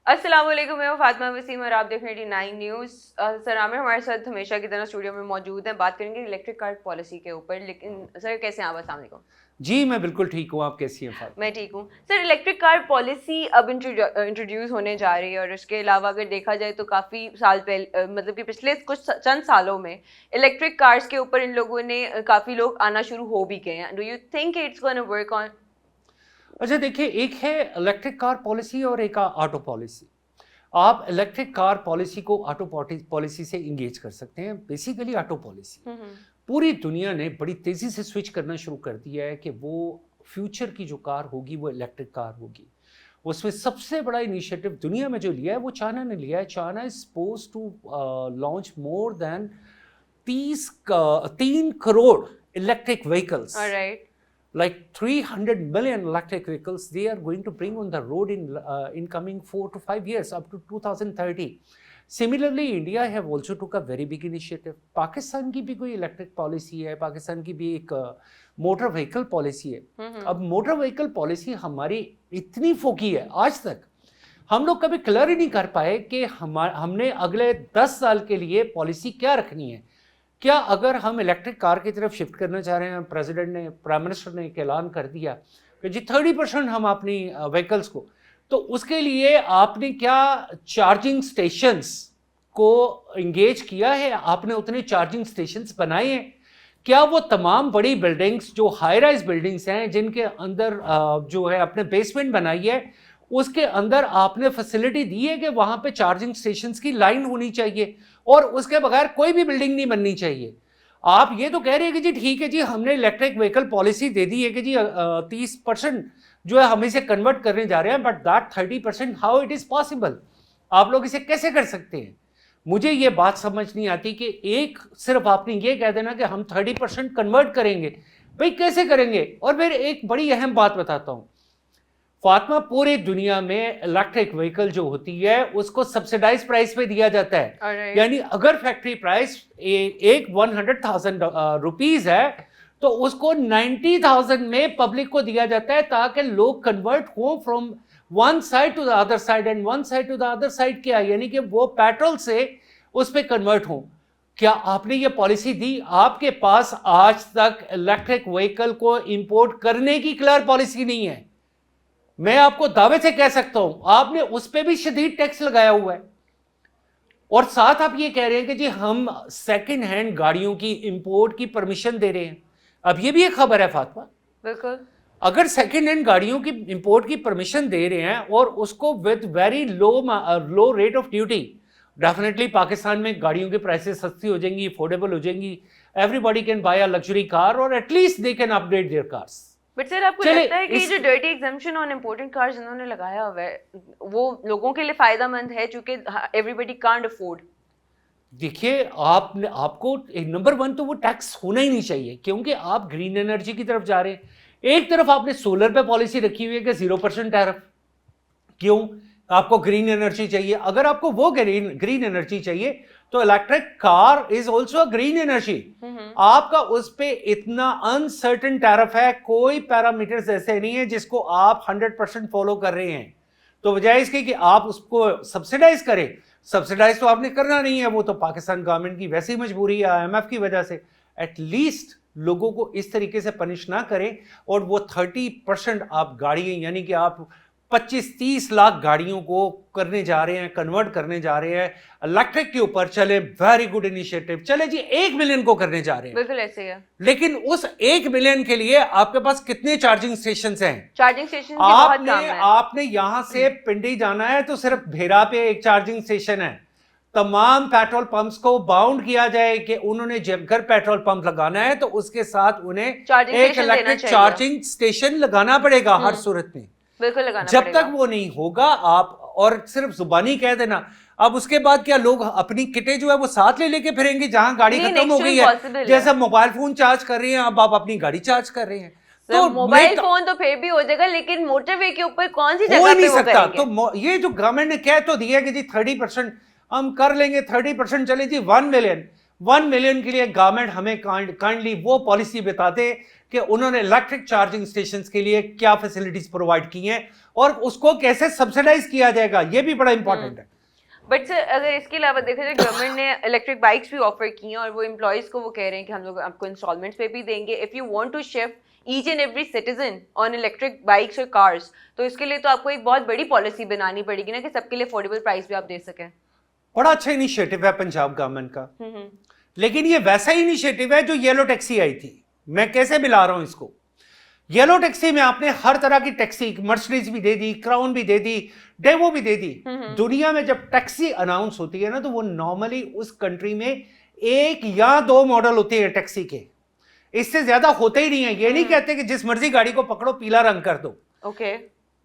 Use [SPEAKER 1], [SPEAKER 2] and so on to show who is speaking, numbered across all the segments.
[SPEAKER 1] अस्सलाम वालेकुम, मैं हूं फातिमा वसीम और आप देख रहे हैं 89 न्यूज़। सर आमिर हमारे साथ हमेशा की तरह स्टूडियो में मौजूद हैं। बात करेंगे इलेक्ट्रिक कार पॉलिसी के ऊपर। लेकिन सर कैसे हैं आप? अस्सलाम वालेकुम।
[SPEAKER 2] जी, मैं बिल्कुल ठीक हूँ। आप कैसी हैं
[SPEAKER 1] मैं
[SPEAKER 2] फ़ातिमा?
[SPEAKER 1] ठीक हूँ सर। इलेक्ट्रिक कार पॉलिसी अब इंट्रोड्यूस होने जा रही है और उसके अलावा अगर देखा जाए तो काफ़ी साल पहले मतलब कि पिछले कुछ चंद सालों में इलेक्ट्रिक कार्स के ऊपर इन लोगों ने काफ़ी लोग आना शुरू हो भी गए हैं। Do you think it's gonna work on?
[SPEAKER 2] अच्छा देखिए, एक है इलेक्ट्रिक कार पॉलिसी और एक ऑटो पॉलिसी। आप इलेक्ट्रिक कार पॉलिसी को ऑटो पॉलिसी से इंगेज कर सकते हैं। बेसिकली ऑटो पॉलिसी पूरी दुनिया ने बड़ी तेज़ी से स्विच करना शुरू कर दिया है कि वो फ्यूचर की जो कार होगी वो इलेक्ट्रिक कार होगी। उसमें सबसे बड़ा इनिशिएटिव दुनिया में जो लिया है वो चाइना ने लिया है। China is suppose to launch more than 3 crore electric vehicles,
[SPEAKER 1] alright.
[SPEAKER 2] like 300 million electric vehicles they are going to bring on the road in coming 4 to 5 years up to 2030. Similarly, India have also took a very big initiative. Pakistan की भी कोई electric policy है, पाकिस्तान की भी एक motor vehicle policy है। अब motor vehicle policy हमारी इतनी फोकी है, आज तक हम लोग कभी क्लियर ही नहीं कर पाए कि हमने अगले 10 साल के लिए पॉलिसी क्या रखनी है। क्या अगर हम इलेक्ट्रिक कार की तरफ शिफ्ट करना चाह रहे हैं, प्रेसिडेंट ने, प्राइम मिनिस्टर ने एक ऐलान कर दिया कि जी 30% हम अपनी व्हीकल्स को, तो उसके लिए आपने क्या चार्जिंग स्टेशंस को इंगेज किया है? आपने उतने चार्जिंग स्टेशंस बनाए हैं? क्या वो तमाम बड़ी बिल्डिंग्स जो हाई राइज बिल्डिंग्स हैं जिनके अंदर जो है अपने बेसमेंट बनाई है, उसके अंदर आपने फैसिलिटी दी है कि वहां पे चार्जिंग स्टेशंस की लाइन होनी चाहिए और उसके बगैर कोई भी बिल्डिंग नहीं बननी चाहिए? आप ये तो कह रहे हैं कि जी ठीक है जी, हमने इलेक्ट्रिक व्हीकल पॉलिसी दे दी है कि जी 30% जो है हम इसे कन्वर्ट करने जा रहे हैं, but that 30% how it is possible? आप लोग इसे कैसे कर सकते हैं? मुझे ये बात समझ नहीं आती कि एक सिर्फ आपने ये कह देना कि हम 30% कन्वर्ट करेंगे। भाई कैसे करेंगे? और फिर एक बड़ी अहम बात बताता हूं फातिमा, पूरी दुनिया में इलेक्ट्रिक व्हीकल जो होती है उसको सब्सिडाइज प्राइस पे दिया जाता है।
[SPEAKER 1] Alright.
[SPEAKER 2] यानी अगर फैक्ट्री प्राइस एक 100,000 रुपीज है तो उसको 90,000 में पब्लिक को दिया जाता है ताकि लोग कन्वर्ट हो from one side to the other side. And one side to the other side क्या है? यानी कि वो पेट्रोल से उस पर कन्वर्ट हो। क्या आपने ये पॉलिसी दी? आपके पास आज तक इलेक्ट्रिक व्हीकल को इंपोर्ट करने की क्लियर पॉलिसी नहीं है। मैं आपको दावे से कह सकता हूं आपने उस पर भी शदीद टैक्स लगाया हुआ है और साथ आप ये कह रहे हैं कि जी हम सेकंड हैंड गाड़ियों की इंपोर्ट की परमिशन दे रहे हैं। अब ये भी एक खबर है फातिमा।
[SPEAKER 1] बिल्कुल।
[SPEAKER 2] अगर सेकंड हैंड गाड़ियों की इंपोर्ट की परमिशन दे रहे हैं और उसको with very low rate of duty, definitely Pakistan में गाड़ियों की प्राइसेस सस्ती हो जाएंगी, अफोर्डेबल हो जाएंगी। Everybody can buy a luxury car और at least they can upgrade their cars.
[SPEAKER 1] But sir आपको लगता है कि जो डर्टी एग्जम्पशन ऑन इम्पोर्टेंट कार्स इन्होंने लगाया हुआ है वो लोगों के लिए फायदेमंद है क्योंकि एवरीबडी कांट अफोर्ड?
[SPEAKER 2] देखिए, आपने आपको नंबर 1 तो वो टैक्स होना ही नहीं चाहिए क्योंकि आप ग्रीन एनर्जी की तरफ जा रहे हैं। एक तरफ आपने सोलर पे पॉलिसी रखी हुई है कि 0% टैरिफ। क्यों? आपको ग्रीन एनर्जी चाहिए। अगर आपको वो ग्रीन एनर्जी चाहिए तो electric car is also a green energy. आपका उस पे इतना अनसर्टेन टैरिफ है, कोई पैरामीटर्स ऐसे नहीं है जिसको आप 100% फॉलो कर रहे हैं। तो वजह इसकी कि आप उसको सब्सिडाइज करें। सब्सिडाइज तो आपने करना नहीं है, वो तो पाकिस्तान गवर्नमेंट की वैसी मजबूरी है IMF की वजह से। एटलीस्ट लोगों को इस तरीके से पनिश ना करें और वो 30% आप गाड़ियां, यानी कि आप 25-30 लाख गाड़ियों को करने जा रहे हैं, कन्वर्ट करने जा रहे हैं इलेक्ट्रिक के ऊपर। चले, वेरी गुड इनिशिएटिव। चले जी 1 मिलियन को करने जा रहे हैं,
[SPEAKER 1] बिल्कुल ऐसे ही है।
[SPEAKER 2] लेकिन उस 1 मिलियन के लिए आपके पास कितने चार्जिंग स्टेशन हैं?
[SPEAKER 1] चार्जिंग स्टेशन की बहुत कम है।
[SPEAKER 2] आपने यहां से पिंडी जाना है तो सिर्फ भेरा पे एक चार्जिंग स्टेशन है। तमाम पेट्रोल पंप्स को बाउंड किया जाए कि उन्होंने जब घर पेट्रोल पंप लगाना है तो उसके साथ उन्हें एक इलेक्ट्रिक चार्जिंग स्टेशन लगाना पड़ेगा हर सूरत में।
[SPEAKER 1] बिल्कुल लगाना
[SPEAKER 2] जब
[SPEAKER 1] पड़ेगा।
[SPEAKER 2] तक वो नहीं होगा आप और सिर्फ जुबानी कह देना। अब उसके बाद क्या लोग अपनी किटें जो है वो साथ ले लेके फिरेंगे जहां गाड़ी खत्म हो गई है? जैसा मोबाइल फोन चार्ज कर रही हैं अब आप अपनी गाड़ी चार्ज कर रहे हैं।
[SPEAKER 1] तो मोबाइल फोन तो फिर भी हो जाएगा, लेकिन मोटरवे के ऊपर कौन सी जगह पे
[SPEAKER 2] नहीं
[SPEAKER 1] वो
[SPEAKER 2] सकता।
[SPEAKER 1] करेंगे?
[SPEAKER 2] तो ये जो गवर्नमेंट ने कह तो दिया कि जी 30% हम कर लेंगे, 30% चले जी 1 मिलियन। 1 मिलियन के लिए गवर्नमेंट हमें काइंडली वो पॉलिसी बता दे कि उन्होंने इलेक्ट्रिक चार्जिंग स्टेशंस के लिए क्या फैसिलिटीज प्रोवाइड की हैं और उसको कैसे सब्सिडाइज किया जाएगा, ये भी बड़ा इंपॉर्टेंट है।
[SPEAKER 1] बट सर अगर इसके अलावा देखा जाए गवर्नमेंट ने इलेक्ट्रिक बाइक्स भी ऑफर की हैं और वो एम्प्लॉयज़ को वो कह रहे हैं कि हम लोग आपको इंस्टॉलमेंट्स पे भी देंगे if you want to shift each and every citizen on electric bikes और कार्स। तो इसके लिए तो आपको एक बहुत बड़ी पॉलिसी बनानी पड़ेगी ना कि सबके लिए अफोर्डेबल प्राइस भी आप दे सकें।
[SPEAKER 2] बड़ा अच्छा इनिशिएटिव है पंजाब गवर्नमेंट का, लेकिन ये वैसा ही इनिशिएटिव है जो येलो टैक्सी आई थी। मैं कैसे मिला रहा हूं इसको? येलो टैक्सी में आपने हर तरह की टैक्सी, मर्सिडीज भी दे दी, क्राउन भी दे दी, डेवो भी दे दी। दुनिया में जब टैक्सी अनाउंस होती है ना तो वो नॉर्मली उस कंट्री में 1 या 2 मॉडल होते हैं टैक्सी के, इससे ज्यादा होते ही नहीं है। ये नहीं कहते कि जिस मर्जी गाड़ी को पकड़ो पीला रंग कर दो।
[SPEAKER 1] ओके।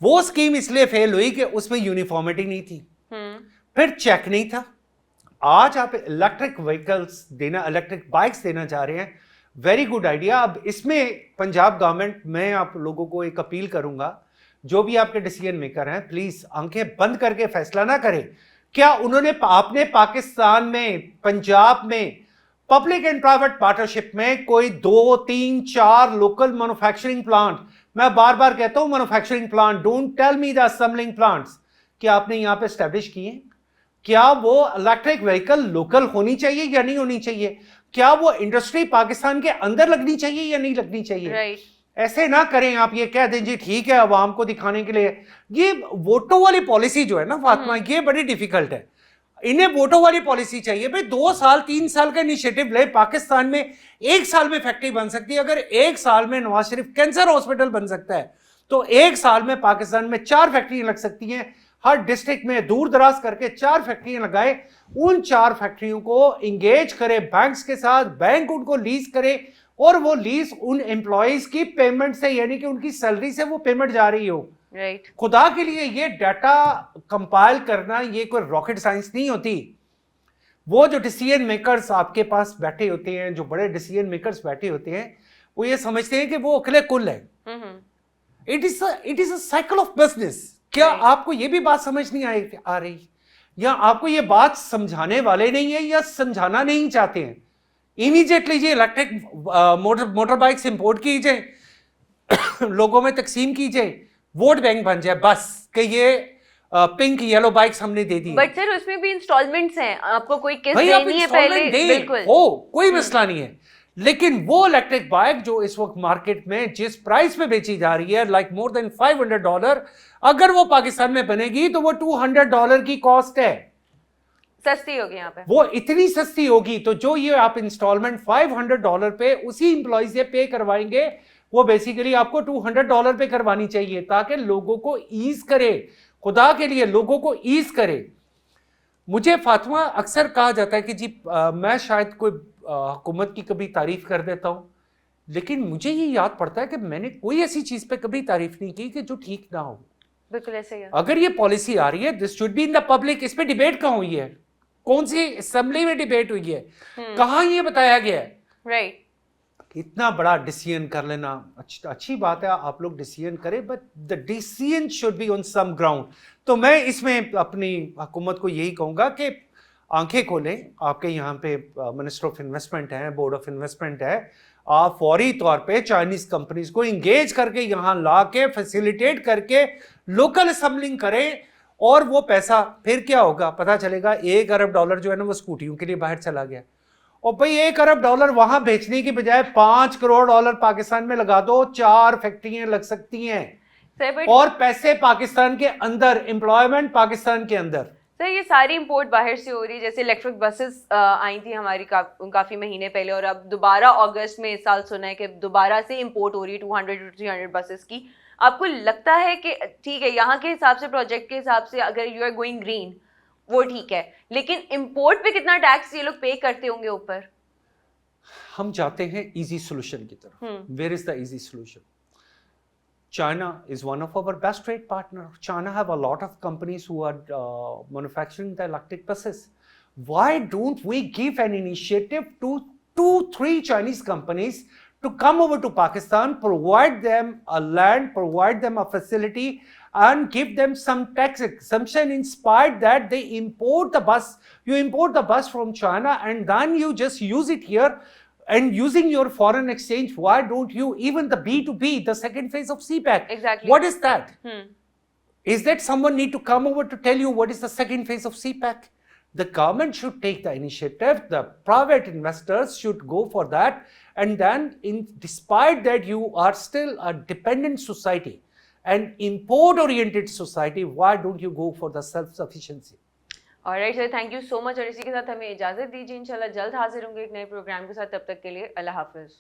[SPEAKER 2] वो स्कीम इसलिए फेल हुई कि उसमें यूनिफॉर्मिटी नहीं थी, फिर चेक नहीं था। आज आप इलेक्ट्रिक व्हीकल्स देना, इलेक्ट्रिक बाइक्स देना चाह रहे हैं, वेरी गुड आइडिया। अब इसमें पंजाब गवर्नमेंट, मैं आप लोगों को एक अपील करूंगा, जो भी आपके डिसीजन मेकर हैं, प्लीज आंखें बंद करके फैसला ना करें। क्या आपने पाकिस्तान में, पंजाब में पब्लिक एंड प्राइवेट पार्टनरशिप में कोई 2, 3, 4 लोकल मैन्युफैक्चरिंग प्लांट, मैं बार बार कहता हूं manufacturing plant, don't tell me the assembling plants, क्या आपने यहां पे एस्टेब्लिश किए? क्या वो इलेक्ट्रिक व्हीकल लोकल होनी चाहिए या नहीं होनी चाहिए? क्या वो इंडस्ट्री पाकिस्तान के अंदर लगनी चाहिए या नहीं लगनी चाहिए?
[SPEAKER 1] राइट।
[SPEAKER 2] ऐसे ना करें आप, ये कह दें जी ठीक है अवाम को दिखाने के लिए। ये वोटों वाली पॉलिसी जो है ना फातिमा, ये बड़ी डिफिकल्ट है। इन्हें वोटों वाली पॉलिसी चाहिए भाई। 2 साल 3 साल का इनिशिएटिव ले। पाकिस्तान में 1 साल में फैक्ट्री बन सकती है। अगर 1 साल में नवाज शरीफ कैंसर हॉस्पिटल बन सकता है तो 1 साल में पाकिस्तान में 4 फैक्ट्रियां लग सकती हैं। हर डिस्ट्रिक्ट में दूर दराज करके 4 फैक्ट्रियां लगाए, उन 4 फैक्ट्रियों को इंगेज करे बैंक्स के साथ, बैंक उनको लीज करे और वो लीज उन एम्प्लॉयज की पेमेंट से, यानी कि उनकी सैलरी से वो पेमेंट जा रही हो।
[SPEAKER 1] राइट।
[SPEAKER 2] खुदा के लिए ये डाटा कंपाइल करना ये कोई रॉकेट साइंस नहीं होती। वो जो डिसीजन मेकर्स आपके पास बैठे होते हैं, जो बड़े डिसीजन मेकर्स बैठे होते हैं, वो ये समझते हैं कि वो अकेले कुल है। It is a cycle of business. क्या आपको ये भी बात समझ नहीं आ रही, या आपको ये बात समझाने वाले नहीं है या समझाना नहीं चाहते हैं? इमीडिएटली ये इलेक्ट्रिक मोटर बाइक्स इंपोर्ट की जाए, लोगों में तकसीम की जाए, वोट बैंक बन जाए बस कि ये पिंक येलो बाइक्स हमने दे दी।
[SPEAKER 1] बट सर उसमें भी इंस्टॉलमेंट्स हैं, आपको कोई किस्त देनी है पहले, बिल्कुल
[SPEAKER 2] हो, कोई मसला नहीं है। लेकिन वो इलेक्ट्रिक बाइक जो इस वक्त मार्केट में जिस प्राइस पे बेची जा रही है, लाइक मोर देन $500, अगर वो पाकिस्तान में बनेगी तो वो $200 की कॉस्ट है।
[SPEAKER 1] सस्ती होगी यहाँ पे,
[SPEAKER 2] वो इतनी सस्ती होगी। तो जो ये आप इंस्टॉलमेंट $500 पे उसी इंप्लॉय से पे करवाएंगे, वो बेसिकली आपको $200 पे करवानी चाहिए, ताकि लोगों को ईज करे। खुदा के लिए लोगों को ईज करे। मुझे फातिमा अक्सर कहा जाता है कि जी मैं शायद कोई हुकूमत की कभी तारीफ कर देता हूं, लेकिन मुझे ये याद पड़ता है कि मैंने कोई ऐसी चीज पे कभी तारीफ नहीं की कि जो ठीक ना हो।
[SPEAKER 1] बिल्कुल ऐसे ही है।
[SPEAKER 2] अगर ये पॉलिसी आ रही है, this should be in the public. इस पे डिबेट कहाँ हुई है? कौन सी असेंबली में डिबेट हुई है? कहाँ ये बताया गया है?
[SPEAKER 1] राइट।
[SPEAKER 2] इतना बड़ा डिसीजन कर लेना अच्छी बात है, आप लोग डिसीजन करें, but the decision should be on some ground. तो मैं इसमें अपनी हुकूमत को यही कहूंगा कि आंखें खोलें। आपके यहाँ पे मिनिस्टर ऑफ इन्वेस्टमेंट है, बोर्ड ऑफ इन्वेस्टमेंट है, आप फौरी तौर पे चाइनीज कंपनीज को इंगेज करके यहाँ ला के फैसिलिटेट करके लोकल असेंबलिंग करें, और वो पैसा फिर क्या होगा पता चलेगा। $1 अरब जो है ना वो स्कूटियों के लिए बाहर चला गया। और भाई $1 अरब वहां बेचने की बजाय $5 करोड़ पाकिस्तान में लगा दो, 4 फैक्ट्रियां लग सकती हैं और पैसे पाकिस्तान के अंदर, एम्प्लॉयमेंट पाकिस्तान के अंदर।
[SPEAKER 1] सर ये सारी इंपोर्ट बाहर से हो रही है, जैसे इलेक्ट्रिक बसेस आई थी हमारी काफी महीने पहले, और अब दोबारा अगस्त में इस साल सुना है कि दोबारा से इंपोर्ट हो रही है 200 to 300 बसेस की। आपको लगता है कि ठीक है यहाँ के हिसाब से, प्रोजेक्ट के हिसाब से, अगर यू आर गोइंग ग्रीन वो ठीक है, लेकिन इंपोर्ट पे कितना टैक्स ये लोग पे करते होंगे ऊपर?
[SPEAKER 2] हम जाते हैं इजी सोल्यूशन की तरफ। Where is the easy solution? China is one of our best trade partners. China have a lot of companies who are manufacturing the electric buses. Why don't we give an initiative to 2-3 Chinese companies to come over to Pakistan, provide them a land, provide them a facility, and give them some tax exemption. Inspired that they import the bus, you import the bus from China and then you just use it here. And using your foreign exchange, why don't you, even the B2B, the second phase of CPAC?
[SPEAKER 1] Exactly.
[SPEAKER 2] What is that?
[SPEAKER 1] Hmm.
[SPEAKER 2] Is that someone need to come over to tell you what is the second phase of CPAC? The government should take the initiative, the private investors should go for that, and then despite that you are still a dependent society, an import-oriented society, why don't you go for the self-sufficiency?
[SPEAKER 1] Alright sir, thank you so much. और इसी के साथ हमें इजाज़त दीजिए, इंशाल्लाह जल्द हाजिर होंगे एक नए प्रोग्राम के साथ। तब तक के लिए अल्लाह हाफिज़।